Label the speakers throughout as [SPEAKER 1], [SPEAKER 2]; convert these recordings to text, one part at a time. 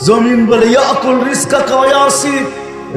[SPEAKER 1] জমিন বলে ইয়াকুল রিজকাকা ওয়া ইয়াসির,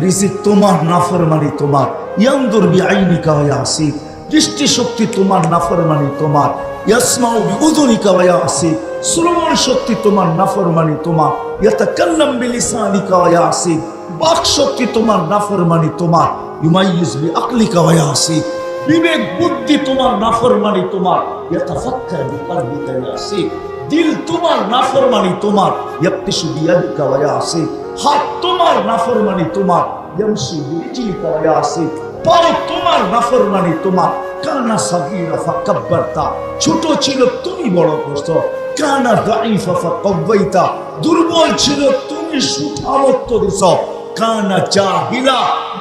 [SPEAKER 1] রিজিক তোমার, নাফরমানি তোমার। ইয়ানদুর বিআইনিকা ওয়া ইয়াসির, দৃষ্টি শক্তি তোমার, নাফরমানি তোমার। ইয়াসমাউ বিউযুনিকা ওয়া ইয়াসির, শ্রবণ শক্তি তোমার, নাফরমানি তোমার। ইয়াতাকাল্লাম বিলিসানিকা ওয়া ইয়াসির, বাক শক্তি তোমার, নাফরমানি তোমার। ইউমাইয়িজ বিআকলিকা ওয়া ইয়াসির, বিবেক বুদ্ধি তোমার, নাফরমানি তোমার। ইয়াতাফাক্কার বিকলবিকা ওয়া ইয়াসির, দিল তোমার, নাফরমানি তোমার। ইয়াবতিশু বিয়াদিকা ওয়া ইয়াসির, হাত তোমার, নাফরমানি তোমার। ইয়ামশি বিরিজলিকা ওয়া ইয়াসির, পাও তোমার, নাফরমানি তোমার। কানা সাগীরা ফাকাব্বারতা, ছোট ছিল তুমি বড় করছো। কানা দাঈফা ফাকাওয়াইতা, দুর্বল ছিল তুমি সুঠামত্ব দিছো। কানা জাহিলা,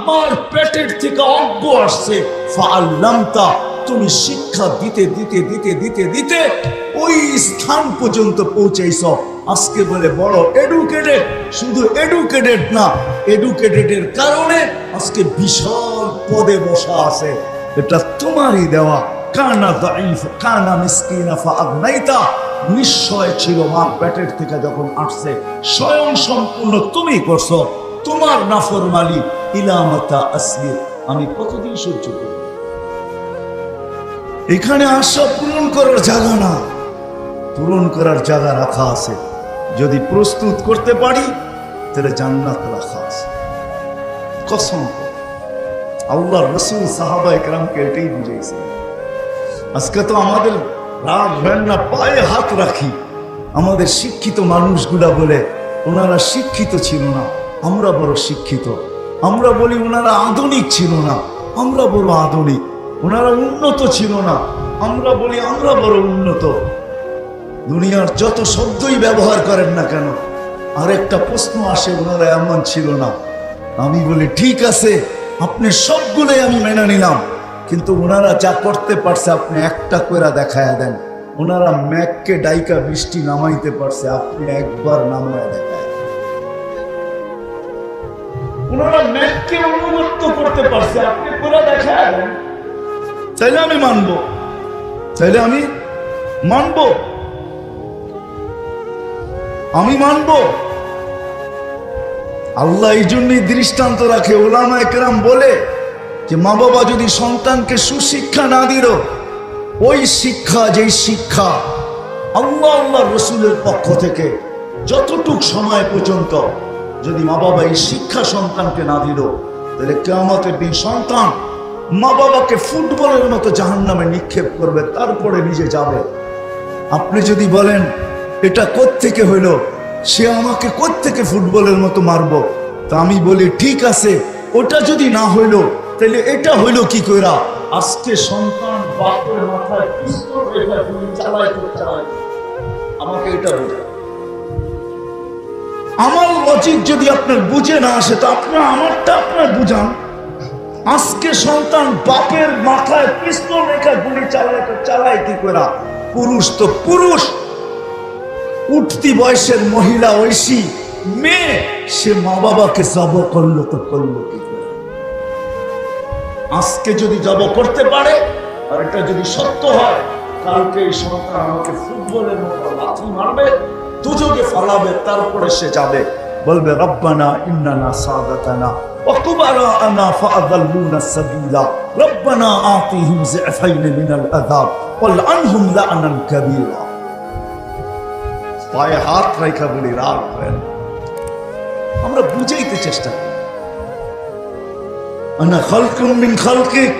[SPEAKER 1] মার পেটের থেকে অজ্ঞ আসছে। ফাআল্লামতা, তুমি শিক্ষা দিতে দিতে দিতে দিতে দিতে ওই স্থান পর্যন্ত পৌঁছাইছ। আজকে বলে বড় এডুকেটেড, শুধু এডুকেটেড না, এডুকেটেডের কারণে আজকে বিশাল পদে বসা আছে। এটা তোমারই দেওয়া। কানা দাঈফ কানা মিসকিনা ফাআগনাইতা, নিশ্চয় ছিল মা পেটের থেকে যখন আসছে, স্বয়ং সম্পূর্ণ তুমি করছো। তোমার নাফরমানি ইলামাতা আসলির, আমি কতদিন সহ্য করব? এখানে আশা পূরণ করার জায়গা না, পূরণ করার জায়গা রাখা আছে। যদি প্রস্তুত করতে পারি তাহলে জান্নাত রাখা আছে। কসম আল্লাহ রাসূল সাহাবা ইকরামকে এটাই বুঝাইছে। আজকে তো আমাদের রাগ হয় না, পায়ে হাত রাখি। আমাদের শিক্ষিত মানুষগুলা বলে ওনারা শিক্ষিত ছিল না, আমরা বড় শিক্ষিত। আমরা বলি ওনারা আধুনিক ছিল না, আমরা বড় আধুনিক। ওনারা উন্নত ছিল না, আমরা বলি আমরা বড় উন্নত। দুনিয়ার যত শব্দই ব্যবহার করেন না কেন, আরেকটা প্রশ্ন আসে, ওনারা এমন ছিল না। আমি বলি ঠিক আছে, আপনি সবগুলোই আমি মেনে নিলাম, কিন্তু ওনারা যা করতে পারছে আপনি একটা করে দেখায় দেন। ওনারা মেঘকে ডাইকা বৃষ্টি নামাইতে পারছে, আপনি একবার নামায় দেখায়। ওনারা মেঘকে অনুমত করতে পারছে, আপনি করে দেখায় দেন। চাইলে আমি মানবো, চাইলে আমি মানবো, আমি মানবো। আল্লাহ এই জন্যই দৃষ্টান্ত রাখে। ওলামায়ে কেরাম বলে যে মা বাবা যদি সন্তানকে সুশিক্ষা না দিল, ওই শিক্ষা, যেই শিক্ষা আল্লাহ আল্লাহ রসুলের পক্ষ থেকে যতটুক সময় পর্যন্ত যদি মা বাবা এই শিক্ষা সন্তানকে না দিল, তাহলে কিয়ামতের দিন সন্তান মা বাবাকে ফুটবলের মতো জাহান্নামে নিক্ষেপ করবে, তারপরে নিজে যাবে। আপনি যদি বলেন এটা কোত্থেকে হইল, সে আমাকে কোত্থেকে ফুটবলের মতো মারবো, তা আমি বলি ঠিক আছে, ওটা যদি না হইল তাহলে এটা হইল কি কইরা? আজকে সন্তান বাপের মাথায় পিস্তল রেখে গুলি চালায় তো চালায়। আমাকে এটা বোঝা, আমার লজিক যদি আপনার বুঝে না আসে তো আপনার আমারটা আপনার বুঝান। আজকে সন্তান বাপের মাথায় পিস্তল রেখে গুলি চালায় তো চালায় কি কইরা? পুরুষ তো পুরুষ, উঠতি বয়সের মহিলা ঐশী মেয়ে, সে মা বাবাকে জব করলো তো করলো কি করে? আজকে যদি জব করতে পারে, আর এটা যদি সত্য হয়, কালকে এই সন্তান আমাকে ফুটবলের মতো লাথি মারবে, দুজকে ফালাবে, তারপরে সে যাবে বলবে রব্বানা ইন্নানা সাদাতানা ওয়া কুবারানা ফাআযাল্লুনা সাবিলা রব্বানা আতিহিম যিফাইন মিনাল আযাব ওয়াল আনহুম লা'নান কাবীরা। পায়ে হাত রাখা বলি রাগ হয় না, আমরা বুঝাইতে চেষ্টা করি। আনা খালকুম মিন খালকিক,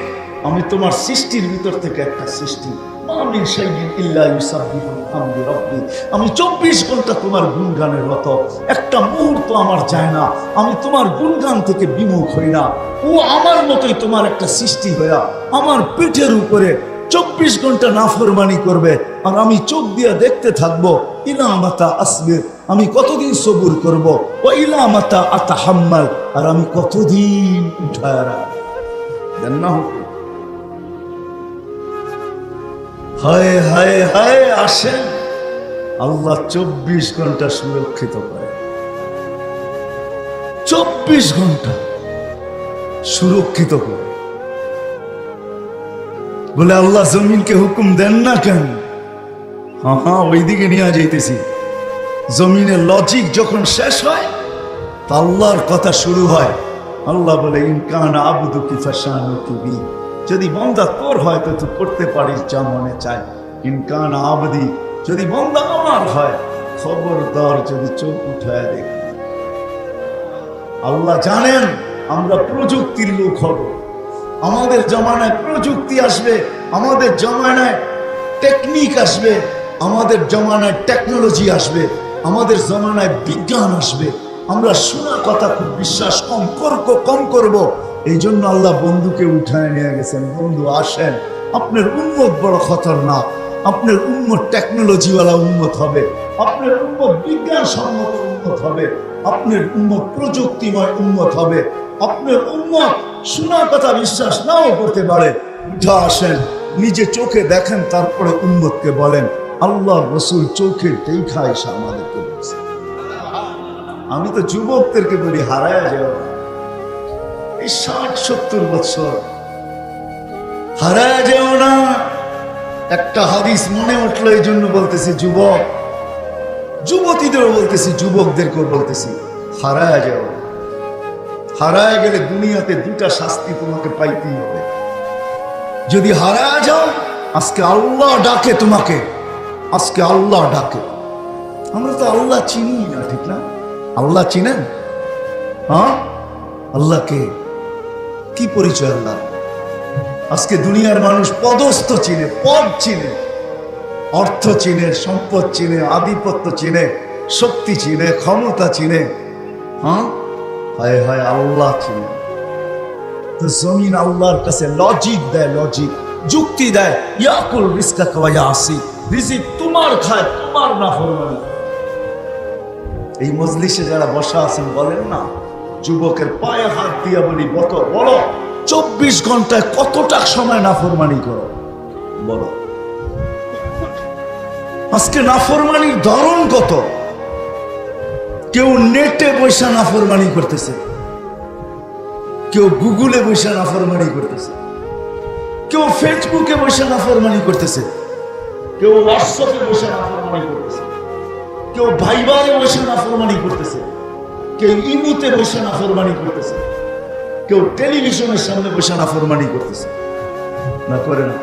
[SPEAKER 1] আমি তোমার সৃষ্টির ভিতর থেকে একটা সৃষ্টি। মা মিন শাইইন ইল্লা ইউসাব্বিহু বিহামদি রাব্বি, আমি 24 ঘন্টা তোমার গুণগানের রত, একটা মুহূর্ত আমার যায় না আমি তোমার গুণগান থেকে বিমুখ হই না। ও আমার মতোই তোমার একটা সৃষ্টি হইয়া আমার পিঠের উপরে 24 ঘন্টা নাফরমানি করবে, আর আমি চোখ দিয়ে দেখতে থাকবো। ইলামাতা আসবির, আমি কতদিন সবুর করব। ও ইলামাতা আতাহাম্মাল, আর আমি কতদিন উঠায় রাখবো। দেন না হুকুম। হায় হায় হায়, আসেন আল্লাহ 24 ঘন্টা সুরক্ষিত করে, 24 ঘন্টা সুরক্ষিত করে। বলে আল্লাহ জমিনকে হুকুম দেন না কেন? হ্যাঁ, ওইদিকে নিয়ে যাইতেছি। জমিনের লজিক যখন শেষ হয় তা আল্লাহর কথা শুরু হয়। আল্লাহ বলে ইনকান আবুদুকি ফাশানুকি বি, যদি বান্দা তোর হয় তো তুই করতে পারিস যা মনে চায়। ইনকান আবদি, যদি বান্দা আমার হয় খবরদার যদি চোখ উঠায় দেখ। আল্লাহ জানেন আমরা প্রযুক্তির লোক হব, আমাদের জমানায় প্রযুক্তি আসবে, আমাদের জমানায় টেকনিক আসবে, আমাদের জমানায় টেকনোলজি আসবে, আমাদের জমানায় বিজ্ঞান আসবে। আমরা শোনা কথা খুব বিশ্বাস কম করব। এই জন্য আল্লাহ বন্ধুকে উঠায় নিয়ে গেছেন। বন্ধু আসেন, আপনার উম্মত বড় খতরনাক, আপনার উম্মত টেকনোলজিওয়ালা উম্মত হবে, আপনার উম্মত বিজ্ঞান সম্মত উম্মত হবে, আপনার উম্মত প্রযুক্তিময় উম্মত হবে, আপনার উম্মত শোনা কথা বিশ্বাস নাও করতে পারে। উঠা আসেন, নিজে চোখে দেখেন, তারপরে উম্মতকে বলেন। আল্লাহ রসুল চোখে দেখা এসে আমাদেরকে বলছে। আমি তো যুবকদেরকে বলি হারায় যাও, এই 60-70 বছর হারায় যাও না। একটা হাদিস মনে উঠলো, এই জন্য বলতেছি যুবক, যুবতীদেরও বলতেছি, যুবকদেরকেও বলতেছি, হারায় যাও। হারায় গেলে দুনিয়াতে দুটা শাস্তি তোমাকে পাইতেই হবে। যদি হারায় যাও, আজকে আল্লাহ ডাকে তোমাকে, আজকে আল্লাহ ডাকে। আমরা তো আল্লাহ চিনি না, ঠিক না? আল্লাহ চিনেন? হ্যাঁ, আল্লাহকে কি পরিচয় আল্লাহ? আজকে দুনিয়ার মানুষ পদস্থ চিনে, পদ চিনে, অর্থ চিনে, সম্পদ চিনে, আধিপত্য চিনে, শক্তি চিনে, ক্ষমতা চিনে। হ্যাঁ, হায় হায় আল্লাহ চিনে। তো জমিন আল্লাহর কাছে লজিক দেয়, লজিক যুক্তি দেয়। ইয়াকুল রিজকা ওয়া ইয়াসি, রিজিক তোমার খায়, তোমার নাফরমানি। এই মজলিসে যারা বসা আছেন বলেন না, যুবকের পায়ে হাত দিয়া বলি, বলো 24 ঘন্টায় কতটা সময় নাফরমানি করো? বলো। আজকে নাফরমানির ধরন কত? কেউ নেটে বৈশা নাফরমানি করতেছে, কেউ গুগলে বৈশা নাফরমানি করতেছে, কেউ ফেসবুকে বৈশা নাফরমানি করতেছে, কেউ হোয়াটসঅ্যাপে বসে নাফরমানি করতেছে, কেউ ভাইবারে বসে নাফরমানি করতেছে, কেউ ইমুতে বসে নাফরমানি করতেছে, কেউ টেলিভিশনের সামনে বসে নাফরমানি করতেছে। না করে না?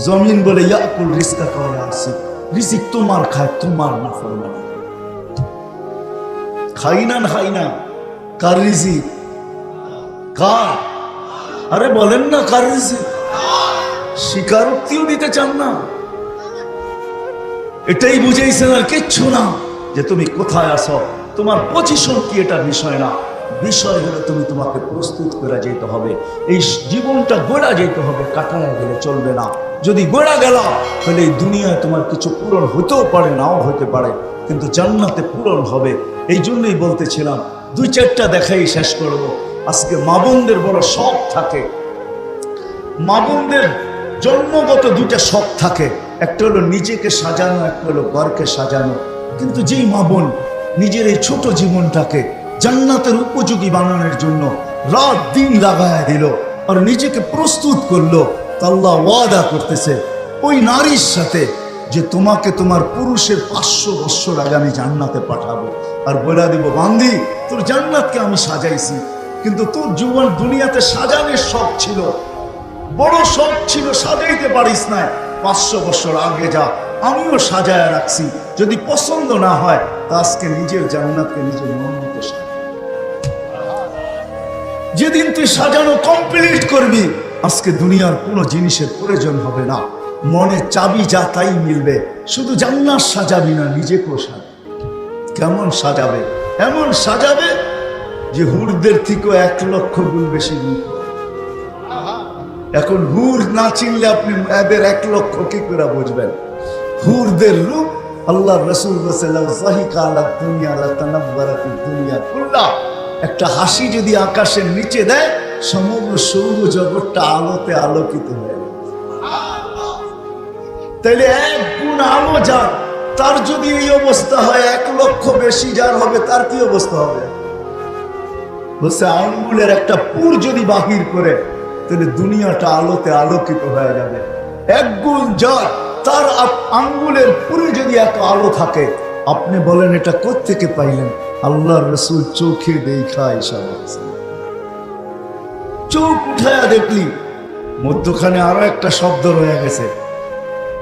[SPEAKER 1] জমিন বলে ইয়াকুল রিজকা ওয়া ইয়াসি, রিজিক তোমার খায়, তোমার নাফরমানি। খাই না, কার রিজিক? কার? আরে বলেন না কার রিজিক? স্বীকারোক্তিও দিতে চান না। এটাই বুঝাইছেন আর কিচ্ছু না, যে তুমি কোথায় আসো, তোমার পজিশন কি, এটা বিষয় না। বিষয় হলে তুমি তোমাকে প্রস্তুত করে যেতে হবে। এই জীবনটা গড়া যেতে হবে, কাটানো গেলে চলবে না। যদি গড়া গেল তাহলে এই দুনিয়ায় তোমার কিছু পূরণ হতেও পারে, নাও হতে পারে, কিন্তু জান্নাতে পূরণ হবে। এই জন্যই বলতেছিলাম, 2-4টা দেখাই শেষ করব। আজকে মা বোনদের বড় শখ থাকে, মা বোনদের জন্মগত 2টা শখ থাকে। একটা হলো নিজেকে সাজানো, একটা হলো ঘরকে সাজানো। কিন্তু যেই মা বোন নিজের এই ছোট জীবনটাকে জান্নাতের উপযোগী বানানোর জন্য রাত দিন লাগায় দিল আর নিজেকে প্রস্তুত করলো, আল্লাহ ওয়াদা করতেছে ওই নারীর সাথে যে তোমাকে তোমার পুরুষের 500 বছর আগে আমি জান্নাতে পাঠাবো। আর বলে দিব, বান্দি তোর জান্নাতকে আমি সাজাইছি, কিন্তু তোর জীবন দুনিয়াতে সাজানোর শখ ছিল, বড় শখ ছিল, সাজাইতে পারিস না। 500 বছর আগে যা, আমিও সাজায় রাখছি। যদি পছন্দ না হয় তা আজকে নিজের জান্নাতকে নিজের মন মতো সাজা। যেদিন তুই সাজানো কমপ্লিট করবি, আজকে দুনিয়ার কোনো জিনিসের প্রয়োজন হবে না। মনে চাবি যা তাই মিলবে। শুধু জান্নাত সাজাবি না, নিজেকেও সাজাবে। কেমন সাজাবে? এমন সাজাবে যে হুরদের থেকেও 1 লক্ষ গুণ বেশি রূপ। এখন হুর না চিনলে আপনি এদের 1 লক্ষ কি করে বুঝবেন? হুরদের রূপ আল্লাহ রাসূল একটা হাসি যদি আকাশের নিচে দেয়, সমগ্র সৌরজগৎটা আলোতে আলোকিত হয়ে যাবে। তাইলে 1 গুণ আলো যার, তার যদি এই অবস্থা হয়, 1 লক্ষ বেশি যার হবে, তার কি অবস্থা হবে? বলছে আঙ্গুলের একটা পুর যদি বাহির করে, তাহলে দুনিয়াটা আলোতে আলোকিত হয়ে যাবে। 1 গুণ যার, তার আঙ্গুলের পুরে যদি এত আলো থাকে, আপনি বলেন এটা কোত্থেকে পাইলেন? আল্লাহর রাসূল চোখে দেখা ইশারা করছেন। চোখ উঠায়া দেখলি মধ্যখানে আরো একটা শব্দ রয়ে গেছে।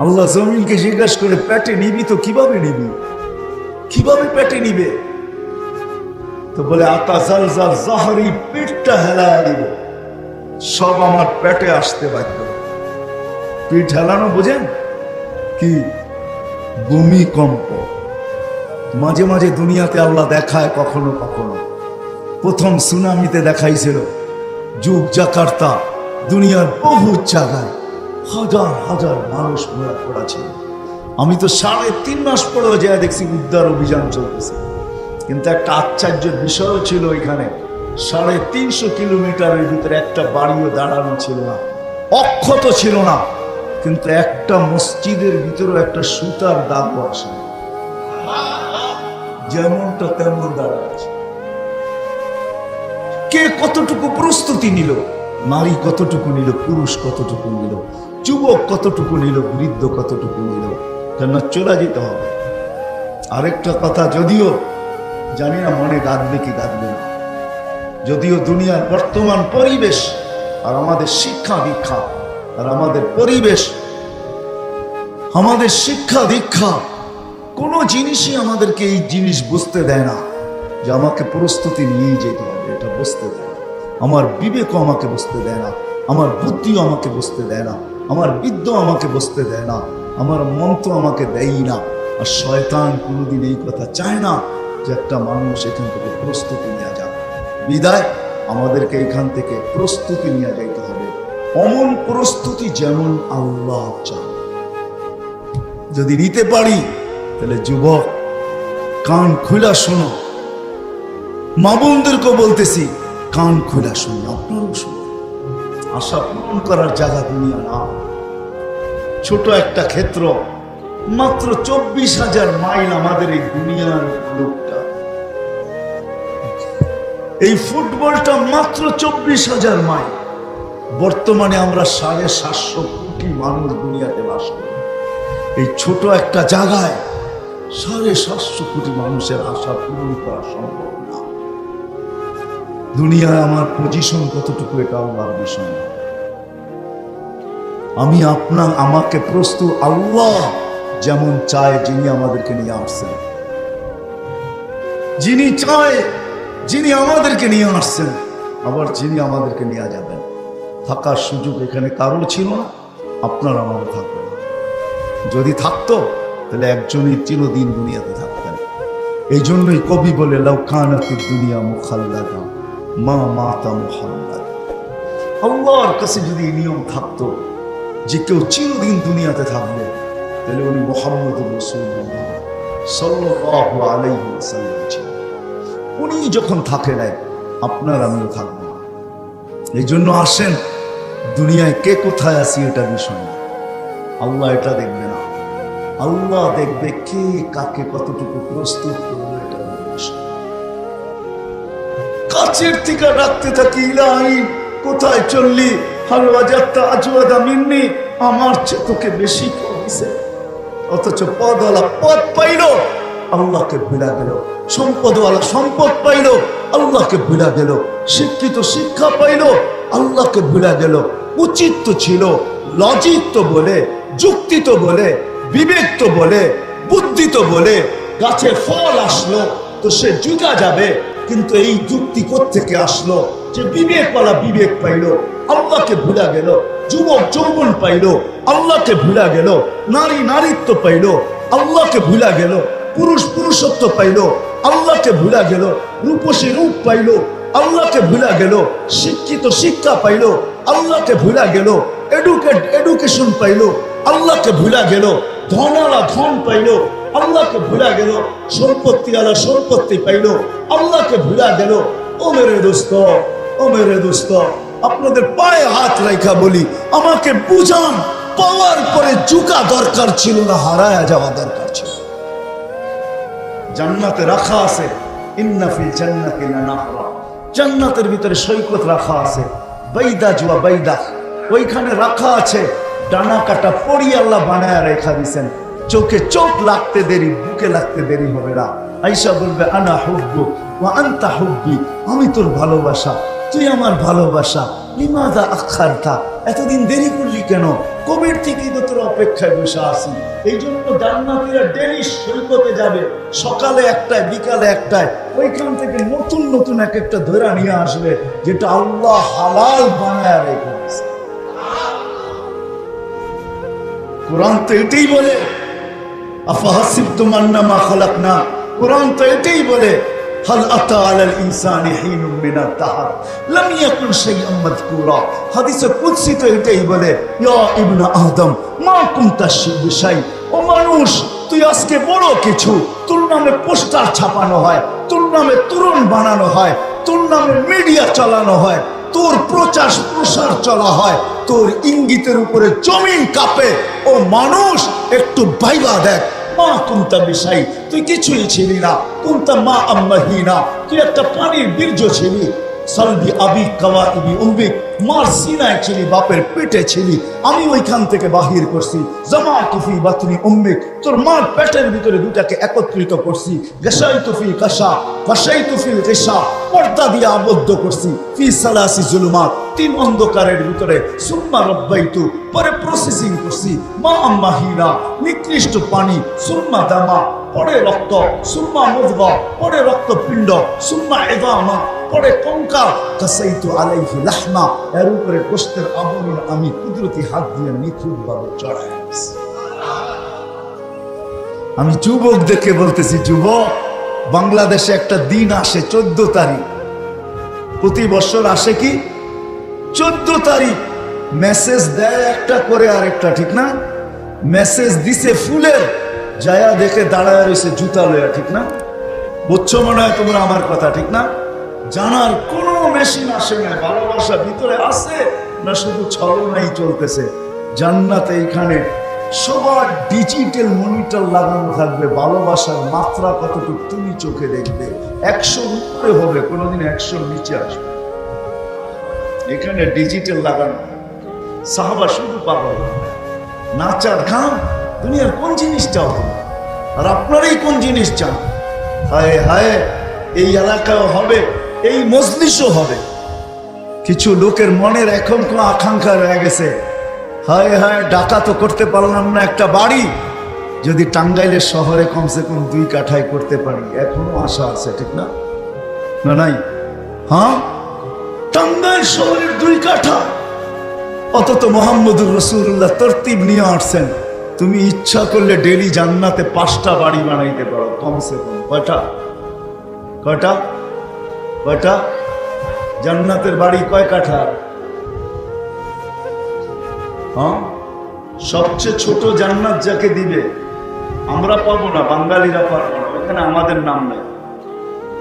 [SPEAKER 1] আল্লাহ জমিনকে জিজ্ঞাসা করে, পেটে নিবি তো কিভাবে নিবি? কিভাবে পেটে নিবে? তো বলে আতাজালজাল জাহরি, পিঠটা হেলায় দিব, সব আমার পেটে আসতে বাধ্য। পিঠ হেলানো বোঝেন কি? ভূমিকম্প। মাঝে মাঝে দুনিয়াতে আল্লাহ দেখায় কখনো কখনো। প্রথম সুনামিতে দেখাইছিল যুগ জাকার্তা, দুনিয়ার বহু জায়গায় হাজার হাজার মানুষ মরা পড়া ছিল। আমি তো 3.5 মাস পরেও যা দেখছি উদ্ধার অভিযান চলতেছে। কিন্তু একটা আশ্চর্যের বিষয় ছিল, এখানে 350 কিলোমিটারের ভিতরে একটা বাড়িও দাঁড়ানো ছিল না, অক্ষত ছিল না। কিন্তু একটা মসজিদের ভিতরে একটা সুতার দাগ আসে, যেমনটা তেমন দাঁড়াচ্ছে। কে কতটুকু প্রস্তুতি নিল? নারী কতটুকু নিল, পুরুষ কতটুকু নিল, যুবক কতটুকু নিল, বৃদ্ধ কতটুকু নিল? কেন চলে যেতে হবে। আরেকটা কথা, যদিও জানি না মনে গাঁদবে কি গাঁদবে না, যদিও দুনিয়ার বর্তমান পরিবেশ আর আমাদের শিক্ষা দীক্ষা আর আমাদের পরিবেশ, আমাদের শিক্ষা দীক্ষা কোনো জিনিসই আমাদেরকে এই জিনিস বুঝতে দেয় না যে আমাকে প্রস্তুতি নিয়ে যেতে হবে। এটা বুঝতে দেয় না। আমার বিবেকও আমাকে বুঝতে দেয় না, আমার বুদ্ধিও আমাকে বুঝতে দেয় না, আমার বিদ্যা আমাকে বুঝতে দেয় না, আমার মন তো আমাকে দেয়ই না। আর শয়তান কোনোদিন এই কথা চায় না যে একটা মানুষ এখান থেকে প্রস্তুতি নেওয়া যাবে। বিদায় আমাদেরকে এখান থেকে প্রস্তুতি নিয়ে যাইতে হবে, অমন প্রস্তুতি যেমন আল্লাহ চান। যদি নিতে পারি তাহলে যুবক কান খুলা শোনো, মা বোনদেরকে বলতেছি কান খুলা শোনো, আপনারও শোনো। আশা পূরণ করার জায়গা দুনিয়া না, ছোট একটা ক্ষেত্র, মাত্র 24,000 মাইল আমাদের এই দুনিয়ার লোকটা। এই ফুটবলটা মাত্র 24,000 মাইল। বর্তমানে আমরা 750 কোটি মানুষ দুনিয়াতে বাস করি। এই ছোট একটা জায়গায় 750 কোটি মানুষের আশা পূরণ করা সম্ভব না। দুনিয়ায় আমার পজিশন কতটুকু এটা আল্লাহর বিষয় না। আমি আমাকে প্রস্তুত আল্লাহ যেমন চায়, যিনি আমাদেরকে নিয়ে আসছেন, যিনি চায়, যিনি আমাদেরকে নিয়ে আসছেন, আবার যিনি আমাদেরকে নিয়ে যাবেন। থাকার সুযোগ এখানে কারোর ছিল না, আপনার আমারও থাকবে না। যদি থাকতো তাহলে একজনই চিরদিন দুনিয়াতে থাকতেন। এই জন্যই কবি বলে, লাউ কানাতিদ দুনিয়া মুখাল্লাদা মা মাতা মুহাম্মাদ। আল্লাহর কাছে যদি এই নিয়ম থাকতো যে কেউ চিরদিন দুনিয়াতে থাকবে, তাহলে উনি মুহাম্মদুর রাসূলুল্লাহ সাল্লাল্লাহু আলাইহি ওয়াসাল্লাম ছিলেন। উনি যখন থাকে নাই, আপনার আমিও থাকবো না। এই জন্য আসেন, দুনিয়ায় কে কোথায় আছি এটা বিষয় না, আল্লাহ এটা দেখবে না। আল্লাহ দেখবে কে কাকে কতটুকু প্রস্তুত করবে, এটা বিষয়। কাছের থেকে ডাকতে থাকি, ইলাহি কোথায় চললি, হালওয়া যাত্রা আজওয়াদা মিন্নি, আমার চেয়ে তোকে বেশি করেছে। অথচ পদওয়ালা পদ পাইল, আল্লাহকে ভুলা গেল। সম্পদওয়ালা সম্পদ পাইল, আল্লাহকে ভুলা গেল। শিক্ষিত শিক্ষা পাইল, আল্লাহকে ভুলা গেল। উচিত তো ছিল, লজিক তো বলে, যুক্তি তো বলে, বিবেক তো বলে, বুদ্ধি তো বলে, গাছে ফল আসলো তো সে জুতা যাবে। কিন্তু এই যুক্তি কোত্থেকে আসলো যে বিবেকওয়ালা বিবেক পাইল, আল্লাহকে ভুলা গেল। যুবক যৌবন পাইল, আল্লাহকে ভুলা গেল। নারী নারীত্ব পাইল, আল্লাহকে ভুলা গেল। পুরুষ পুরুষত্ব পাইল, আল্লাহকে ভুলা গেল। রূপসী রূপ পাইল, আল্লাহকে ভুলা গেল। শিক্ষিত শিক্ষা পাইল, আল্লাহকে ভুলা গেল। এডুকেশন পাইল, আল্লাহকে ভুলা গেল। ধনওয়ালা ধন পাইল, আল্লাহকে ভুলা গেল। সম্পত্তিওয়ালা সম্পত্তি পাইল, আল্লাহকে ভুলা গেল। ও মেরে দোস্ত, ও মেরে দোস্ত, আপনাদের পায়ে হাত রাখা বলি, আমাকে বুঝান, পাওয়ার পরে ঝুঁকা দরকার ছিল না, হারায়া যাওয়া দরকার ছিল। জান্নাতে রাখা আছে, ইন্না ফিল জান্নাতি লানাহরা, জান্নাতের ভিতরে সৈকত রাখা আছে। বাইদা জুয়া বাইদা, ওইখানে রাখা আছে ডানা কাটা পড়ি, আল্লাহ বানায়া রেখা দিছেন। চোখে চোখ লাগতে দেরি, বুকে লাগতে দেরি হবে না। আয়েশা বলবে আনা হুব্বুক ওয়া আনতা হুব্বি, আমি তোর ভালোবাসা, তুই আমার ভালোবাসা। লিমাযা আখারতা, এতদিন দেরি করলি কেন? কবির থেকেই তো তোর অপেক্ষায় বসে আছি। এই জন্য জান্নাতীরা ডেলি সৈকতে যাবে, সকালে একটায় বিকালে একটায়, ওইখান থেকে নতুন নতুন এক একটা ধরে নিয়ে আসবে, যেটা আল্লাহ হালাল বানায় রেখেছে। কোরআন তো এটাই বলে, আফাহাসিবতুম আন্নামা খালাকনা, কোরআন তো এটাই বলে, হাল আতা আলাল ইনসানি হিনুম মিনাদ দাহর লাম ইয়াকুন শাইআন মাযকুরা। হাদিসে কুদসি তো এটাই বলে, ইয়া ইবনে আদম মা কুনতা বিশাই, ও মানুষ তুই আজকে বড় কিছু, তোর নামে পোস্টার ছাপানো হয়, তোর নামে তরুণ বানানো হয়, তোর নামে মিডিয়া চালানো হয়, তোর প্রচার প্রসার চলা হয়, তোর ইঙ্গিতের উপরে জমিন কাঁপে। ও মানুষ একটু ভাইবা দেখ, মা কুনতা বিশাই, তুই কিছুই ছিলি না, কুনতা মা আম্মাহিনা, তুই একটা পানির বীর্য ছিলি। সালবি আবি কাওয়াইবি উম্মিক, মার সিনায় ছিলি, বাপের পেটে ছিলি, আমি ওইখান থেকে বাহির করছি। জামা তুফি বাতনি উম্মিক, তোর মার পেটের ভিতরে দুটাকে একত্রিত করছি। গাশাই তুফি কাশা ফাশাই তুফিল গাশা, পর্দা দিয়ে আবদ্ধ করছি। ফি সালাসি জুলুমাত, তিন অন্ধকারের ভিতরে। সুম্মা রব্বাইতু, পরে প্রসেসিং করছি। মা আম্মাহিনা, নিকৃষ্ট পানি। সুম্মা দামা, পরে রক্ত। সুম্মা মুদগা, পরে রক্তপিণ্ড। সুম্মা ইযামা, পরে কঙ্কাল। কাসাইতু আলাইহি লাহমা, এর উপরে গোশতের আবরণ আমি কুদরতি হাত দিয়ে নিখুঁতভাবে চড়াই দিয়েছি। আমি যুবক দেখে বলতেছি, যুবক, বাংলাদেশে একটা দিন আসে 14 তারিখ, প্রতি বছর আসে কি 14 তারিখ, মেসেজ দেয় একটা করে আরেকটা, ঠিক না? মেসেজ দিছে ফুলের, যায়া দেখে দাঁড়ায় রয়েছে জুতা লয়া, ঠিক না? বুঝছো মনে হয় তোমরা আমার কথা, ঠিক না? জানার কোনো মেশিন আসে না, ভালোবাসা ভিতরে আছে না শুধু ছলনাই চলতেছে। জান্নাতে এইখানে সবার ডিজিটাল মনিটর লাগানো থাকবে, ভালোবাসার মাত্রা কতটুকু তুমি চোখে দেখবে। 100 উপরে হবে, কোনোদিন 100 নিচে আসবে। এখানে ডিজিটাল লাগানো, সাহাবা শুধু পাগল, নাচার ঘাম। দুনিয়ার কোন জিনিস চাও তুমি, আর আপনারাই কোন জিনিস চান? হায় হায়, এই এলাকাও হবে, এই মজলিসও হবে। কিছু লোকের মনের এখন কোন আকাঙ্ক্ষা রয়ে গেছে, হায় হায় ঢাকা তো করতে পারলাম না একটা বাড়ি, যদি টাঙ্গাইলের শহরে কমসে কম 2 কাঠায় করতে পারি, এখনো আশা আছে, ঠিক না? না নাই? হ্যাঁ, টাঙ্গাইল শহরের 2 কাঠা, অথচ মোহাম্মদুর রাসূলুল্লাহ তরতিব নিয়ে আসছেন। তুমি ইচ্ছা করলে ডেলি জান্নাতে 5টা বাড়ি বানাইতে পারো, কমসে কম। কয়টা? কয়টা? কয়টা? জান্নাতের বাড়ি কয় কাঠা? হ্যাঁ, সবচেয়ে ছোট জান্নাত যাকে দিবে আমরা পাবো না, বাঙালিরা পাবো না, ওইখানে আমাদের নাম নেই।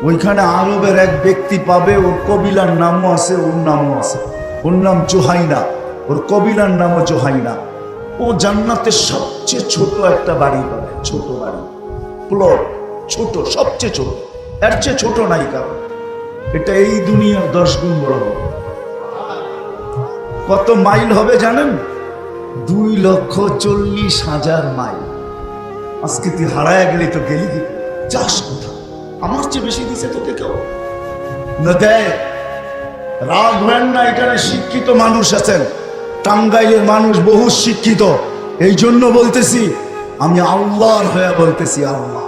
[SPEAKER 1] ওইখানে আরবের এক ব্যক্তি পাবে, ওর কবিলার নামও আছে, ওর নামও আছে। ওর নাম জোহাইনা, ওর কবিলার নামও জোহাইনা। ও জান্নাতের সবচেয়ে ছোট একটা বাড়ি পাবে, ছোট বাড়ি, প্লট, ছোট, সবচেয়ে ছোট, এর চেয়ে ছোট নাই কারণ। এটা এই দুনিয়ার 10 গুণ বড় হবে। কত মাইল হবে জানেন? 2,40,000 মাইল। আজকে তুই হারায় গেলি তো গেলি কি, যাস কোথা? আমার চেয়ে বেশি দিছে তোকে কেউ না দেয়। রাখবেন না, এখানে শিক্ষিত মানুষ আছেন, টাঙ্গাইলের মানুষ বহু শিক্ষিত। এই জন্য বলতেছি, আমি আল্লাহর হয়ে বলতেছি, আল্লাহ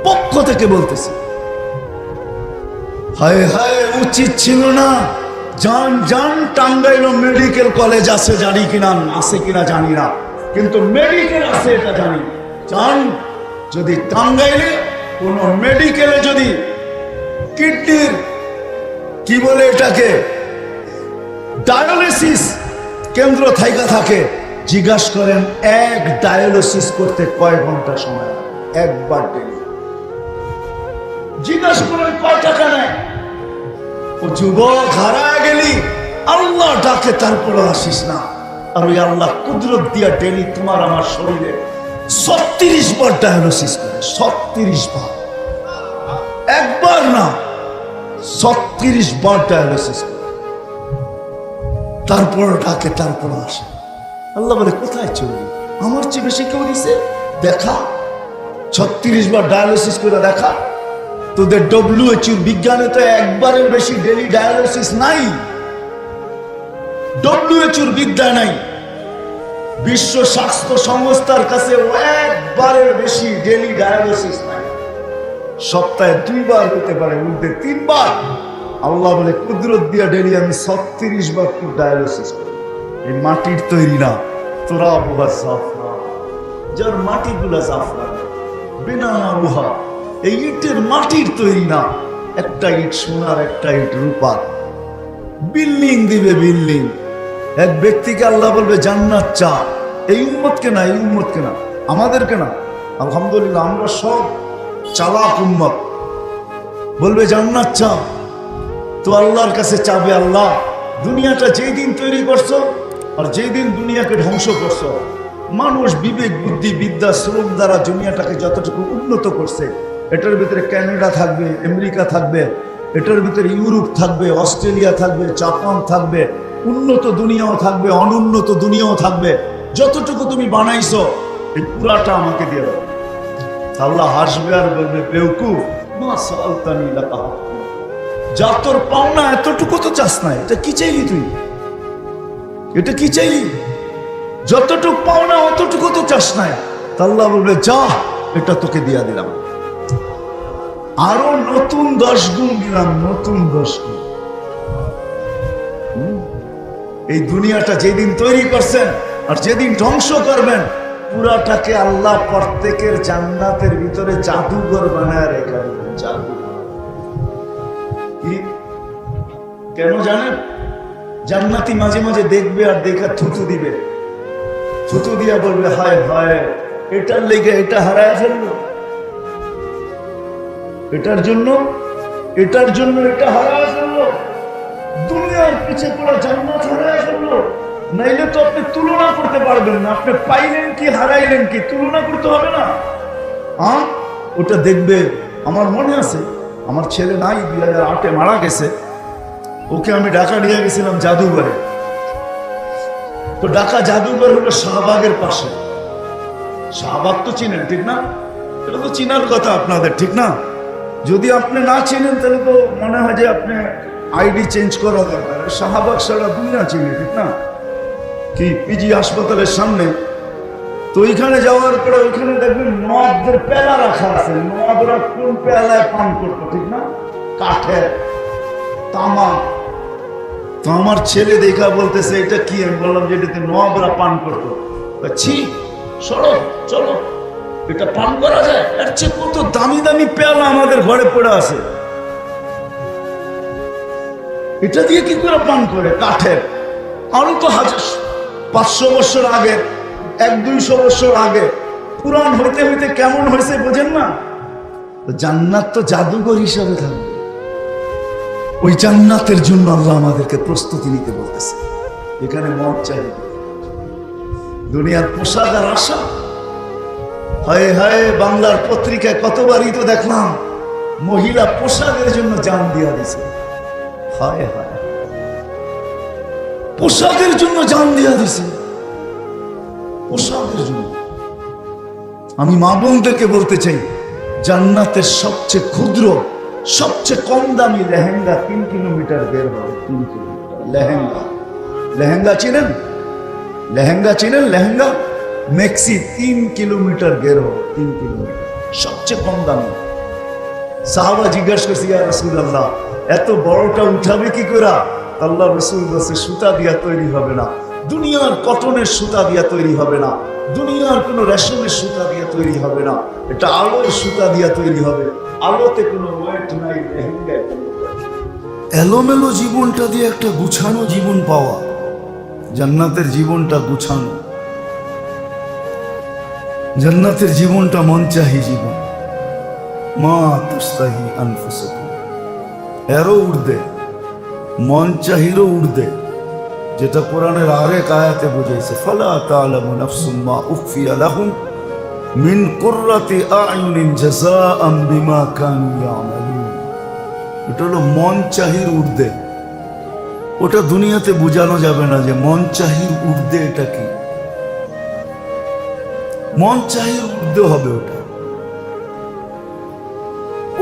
[SPEAKER 1] পক্ষ থেকে বলতেছি। হায় হায়, উচিত ছিল না। জান জান, টাঙ্গাইল মেডিকেল কলেজ আছে, জানি কিনা, আছে কিনা জানি না, কিন্তু মেডিকেল আছে এটা জানি। জান, যদি টাঙ্গাইলে কোন মেডিকেলে যদি কিডনির কি বলে এটাকে ডায়ালিসিস কেন্দ্র থাইকা থাকে, জিজ্ঞাসা করেন এক ডায়ালিসিস করতে কয় ঘন্টা সময় লাগে? একবার ডেলি জিজ্ঞাসা করেন কয় টাকা নেয়? ও যুবক, হারায় গেলি, আল্লাহ ডাকে তারপরে আসিস না। আর ওই আল্লাহ কুদরত দিয়া ডেলি তোমার আমার শরীরে 36 বার ডায়ালিসিস করে, 36 বার, একবার না, 36 বার ডায়ালিসিস করে, তারপর ডাকে তারপর আসে। আল্লাহ বলে, কোথায় চলবি? আমার চেয়ে বেশি কেউ দিছে? দেখা, 36 বার ডায়ালিসিস করে দেখা। তোদের WHO বিজ্ঞানে তো একবারের বেশি ডেলি ডায়ালিসিস নাই। WHO বিদ্যা নাই। বিশ্ব স্বাস্থ্য সংস্থার কাছে একবারের বেশি ডেলি ডায়ালিসিস নাই। সপ্তাহে 2 বার হতে পারে, উঠতে 3 বার। আল্লাহ বলে কুদরত দিয়া ডেলি আমি 36 বার তোর ডায়ালিসিস করি। এই মাটির তৈরি না, তোরা বুহা জাফরান, যার মাটিগুলা জাফরান বিনা রুহা, এই ইটের মাটির তৈরি না। একটা ইট সোনার, একটা ইট রূপার। বিল্ডিং দিবে বিল্ডিং। এক ব্যক্তিকে আল্লাহ বলবে জান্নাত চা। এই উম্মতকে না, এই উম্মতকে না, আমাদেরকে না। আলহামদুলিল্লাহ আমরা সব চালাক উম্মত। বলবে জান্নাত চা, তো আল্লাহর কাছে চাবে, আল্লাহ দুনিয়াটা যেই দিন তৈরি করছো আর যেই দিন দুনিয়াকে ধ্বংস করছো, মানুষ বিবেক বুদ্ধি বিদ্যা শ্রম দ্বারা দুনিয়াটাকে যতটুকু উন্নত করছে, এটার ভিতরে কানাডা থাকবে, আমেরিকা থাকবে, এটার ভিতরে ইউরোপ থাকবে, অস্ট্রেলিয়া থাকবে, জাপান থাকবে, উন্নত দুনিয়াও থাকবে, অনুন্নত দুনিয়াও থাকবে। যতটুকু তুমি বানাইছো এই পুরাটা আমাকে দিয়ে দাও। আল্লাহ হাসবে আর বলবে বেউকুফ, মা সালতানি লাকা, যা তোর পাওনা এতটুকু তো চাস না। এটা কি চাইলি তুই? এটা কি চাইলি? যতটুকু পাওনা অতটুকু তো চাস না। আল্লাহ বলবে যা, এটা তোকে দিয়া দিলাম, আরো নতুন 10 গুণ দিলাম, নতুন 10 গুণ। এই দুনিয়াটা যেদিন তৈরি করছেন আর যেদিন ধ্বংস করবেন, পুরাটাকে আল্লাহ প্রত্যেকের জান্নাতের ভিতরে জাদুঘর বানায় রেখে দেবেন। জাদু কেন জানেন? জান্নাতি মাঝে মাঝে দেখবে আর দেখা থুতু দিবে, থুতু দিয়া বলবে হায় হায়, এটার লেগে এটা হারায় ফেললো, এটার জন্য এটা হারায় ফেললো, দুনিয়ার পিছে পড়া জান্নাত হারায় ফেললো। নাইলে তো আপনি তুলনা করতে পারবেন না, আপনি পাইলেন কি হারাইলেন কি তুলনা করতে হবে না। ওটা দেখবে। আমার মনে আছে, আমার ছেলে নাই 2008-এ মারা গেছে, ওকে আমি ঢাকা নিয়ে গেছিলাম জাদুঘরে। তো ঢাকা জাদুঘর হলো শাহবাগের পাশে। শাহবাগ তো চিনেন ঠিক না? এটা তো চিনার কথা আপনাদের, ঠিক না? যদি আপনি না চিনেন তাহলে তো মনে হয় যে আপনি আইডি চেঞ্জ করা দরকার। শাহবাগ সারা দুনিয়া চিনে, ঠিক না? কি পিজি হাসপাতালের সামনে। তো ওইখানে যাওয়ার পরে ওইখানে দেখবেন নবাবদের পেলা রাখা আছে। নবাবরা কোন পেলায় পান করতো, ঠিক না? কাঠের, তামা। তো আমার ছেলে দেখা বলতেছে এটা কি? আমি বললাম যে এটাতে নবাবরা পান করতো। ছি, সরো চলো, এটা পান করা যায়? এর চেয়ে কত দামি দামি পেয়ালা আমাদের ঘরে পড়ে আছে, এটা দিয়ে কি করে পান করে? কাঠের। আরো তো 500 বছর আগে, 100-200 বছর আগে। পুরান হইতে হইতে কেমন হয়েছে বোঝেন না? জান্নাত তো জাদুঘর হিসাবে থাকবে। ওই জান্নাতের জন্য আল্লাহ আমাদেরকে প্রস্তুতি নিতে বলতেছে। এখানে মন চাই, দুনিয়ার পোশাক আর আশা। হায় হায়, বাংলার পত্রিকায় কতবারই তো দেখলাম মহিলা পোশাকের জন্য জান দিয়া দিছে। হায় হায়, পোশাকের জন্য জান দিয়া দিছে, পোশাকের জন্য। আমি মা বোনদেরকে বলতে চাই, জান্নাতের সবচেয়ে ক্ষুদ্র, সবচেয়ে কম দামি লেহেঙ্গা 3 কিলোমিটার বের হবে। 3 কিলোমিটার লেহেঙ্গা। লেহেঙ্গা চিনেন? লেহেঙ্গা চিনেন? লেহেঙ্গা মেক্সি 3 কিলোমিটার বের হবে। 3 কিলোমিটার, সবচেয়ে কম দামি। সাহাবা জিজ্ঞাসা করছে, ইয়া রাসূলুল্লাহ, এত বড়টা উঠাবে কি করে? আল্লাহ রাসূল বলছে, সুতা দিয়া তৈরি হবে না, দুনিয়ার কটনের সুতা দিয়া তৈরি হবে না, দুনিয়ার কোনো রেশমের সুতা দিয়া তৈরি হবে না, এটা আলোর সুতা দিয়া তৈরি হবে। আলোতে কোনো ওয়েট নাই, লেহেঙ্গায় কোনো এলোমেলো জীবনটা দিয়ে একটা গুছানো জীবন পাওয়া। জান্নাতের জীবনটা গুছানো, জান্নাতের জীবনটা মনচাহি জীবন। মা তাস্তাহি আনফুসুকুম, এরও উর্দে, মন চাহিরও উর্দে, যেটা কোরআনের আরেক আয়াতে বুঝাইছে, ফালা তা'লামু নাফসুম মা উখফিয়া লাহুম মিন কুররাতি আ'ইউনিন জাযাআম বিমা কানু ইয়ামালুন। এটা হলো মন চাহির উর্দে। ওটা দুনিয়াতে বোঝানো যাবে না যে মন চাহির উর্দে এটা কি। মন চাই উঠতে হবে ওটা।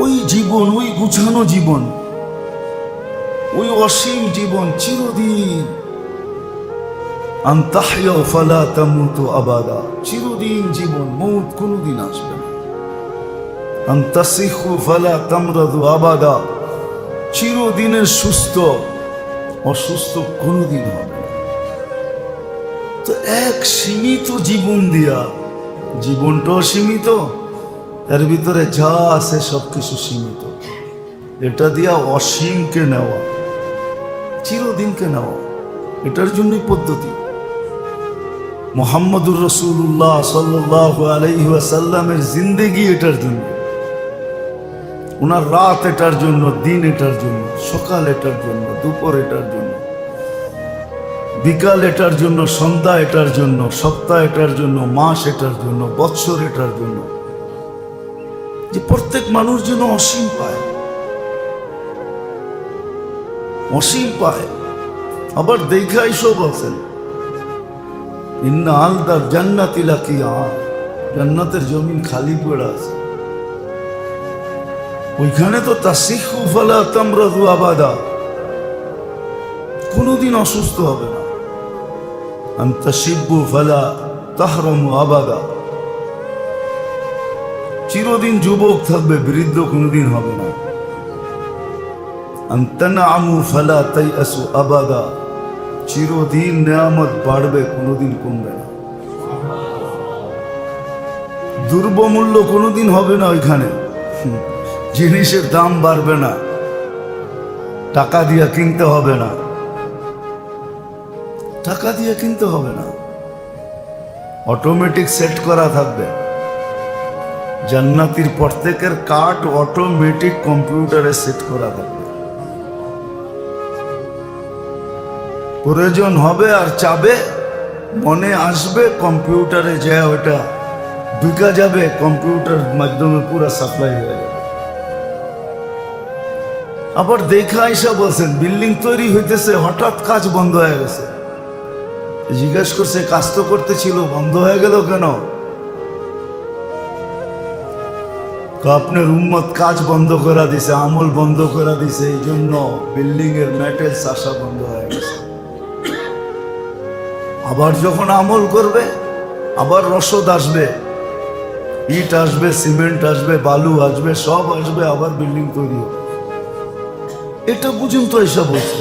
[SPEAKER 1] ওই জীবন, ওই গুছানো জীবন, ওই অসীম জীবন চিরদিন। আনতাহইয়া ফালা তামুতু আবাদা, চিরদিন জীবন, মৌত কোনদিন আসবে না। আনতাসিহু ফালা তামরাদু আবাদা, চিরদিনের সুস্থ, অসুস্থ কোনদিন হবে না। তো এক সীমিত জীবন দিয়া, জীবনটাও সীমিত, এর ভিতরে যা আছে সবকিছু সীমিত, এটা দিয়া অসীমকে নেওয়া, চিরদিনকে নেওয়া, এটার জন্যই পদ্ধতি। মুহাম্মদুর রাসূলুল্লাহ সাল্লাল্লাহু আলাইহি ওয়াসাল্লামের জিন্দেগি এটার জন্য, ওনার রাত এটার জন্য, দিন এটার জন্য, সকাল এটার জন্য, দুপুর এটার জন্য, বিকাল এটার জন্য, সন্ধ্যা এটার জন্য, সপ্তাহ এটার জন্য, মাস এটার জন্য, বৎসর এটার জন্য, যে প্রত্যেক মানুষ যেন অসীম পায়, অসীম পায়। আবার দেখাই সব আছেন, ইন্না আলদার জান্নাতি লাকিয়া, জান্নাতের জমিন খালি পড়ে আছে, ওইখানে তো তাসিহু ফালা তামরাদু আবাদা, কোনদিন অসুস্থ হবে না। আনতাশিব্বু ফালা তাহরামু আবাদা, চিরদিন যুবক থাকবে, বৃদ্ধ কোনদিন হবে না। আনতানামু ফালা তাইয়াসু আবাদা, চিরদিন নেয়ামত বাড়বে, কোনদিন কমবে না। দুর্বমূল্য কোনদিন হবে না ওইখানে, জিনিসের দাম বাড়বে না, টাকা দিয়ে কিনতে হবে না, টাকা দিয়ে কিনতে হবে না, অটোমেটিক সেট করা থাকবে। জান্নাতীর প্রত্যেকের কার্ড অটোমেটিক কম্পিউটারে সেট করা থাকবে। প্রয়োজন হবে আর চাবে, মনে আসবে, কম্পিউটারে যায় ওটা ঢুকা যাবে, কম্পিউটার মাধ্যমে পুরো সাপ্লাই হয়ে যাবে। আবার দেখা এসে বলছেন বিল্ডিং তৈরি হইতেছে, হঠাৎ কাজ বন্ধ হয়ে গেছে। জিজ্ঞাসা করছে কাজ তো করতেছিল, বন্ধ হয়ে গেল কেন? আপনার উম্মত কাজ বন্ধ করে দিছে, আমল বন্ধ করে দিছে, এই জন্য বিল্ডিং এর ম্যাটেরিয়ালস আসা বন্ধ হয়ে গেছে। আবার যখন আমল করবে, আবার রসদ আসবে, ইট আসবে, সিমেন্ট আসবে, বালু আসবে, সব আসবে, আবার বিল্ডিং তৈরি হবে। এটা বুঝুন তো, এসব বলছে